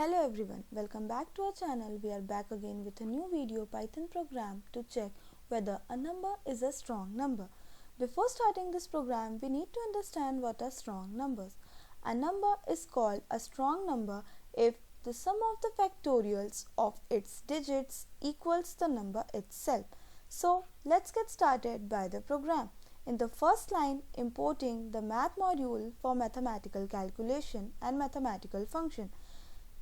Hello everyone, welcome back to our channel. We are back again with a new video Python program to check whether a number is a strong number. Before starting this program, we need to understand what are strong numbers. A number is called a strong number if the sum of the factorials of its digits equals the number itself. So let's get started by the program. In the first line, importing the math module for mathematical calculation and mathematical function.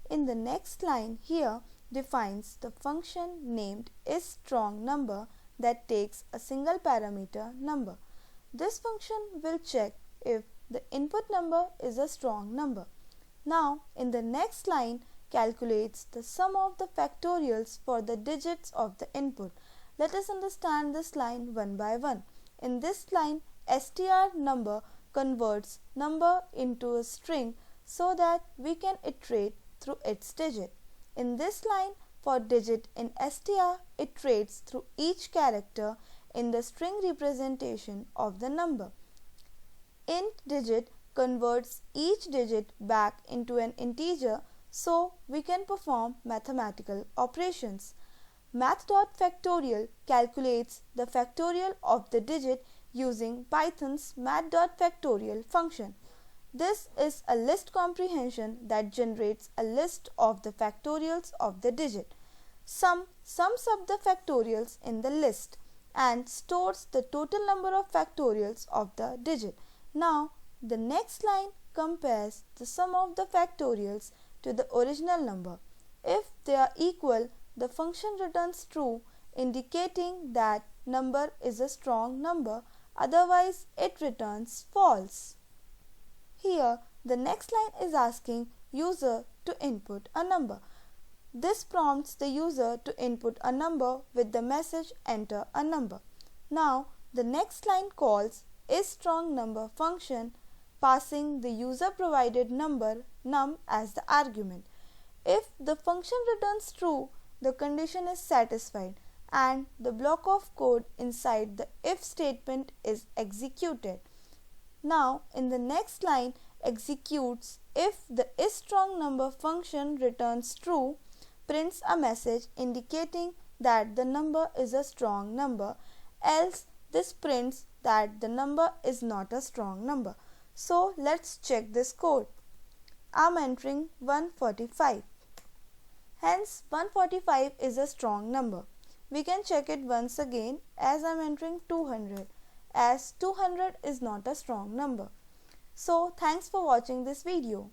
In the next line here defines the function named isStrongNumber that takes a single parameter number. This function will check if the input number is a strong number. Now in the next line calculates the sum of the factorials for the digits of the input. Let us understand this line one by one. In this line str number converts number into a string so that we can iterate through its digit. In this line, for digit in str, iterates through each character in the string representation of the number. Int digit converts each digit back into an integer so we can perform mathematical operations. Math.factorial calculates the factorial of the digit using Python's math.factorial function. This is a list comprehension that generates a list of the factorials of the digit. Sums up the factorials in the list and stores the total number of factorials of the digit. Now, the next line compares the sum of the factorials to the original number. If they are equal, the function returns true, indicating that number is a strong number, otherwise it returns false. Here, the next line is asking user to input a number. This prompts the user to input a number with the message enter a number. Now, the next line calls isStrongNumber function, passing the user provided number num as the argument. If the function returns true, the condition is satisfied and the block of code inside the if statement is executed. Now, in the next line executes if the isStrongNumber function returns true, prints a message indicating that the number is a strong number, else this prints that the number is not a strong number. So let's check this code. I am entering 145. Hence 145 is a strong number. We can check it once again as I am entering 200. As 200 is not a strong number. So thanks for watching this video.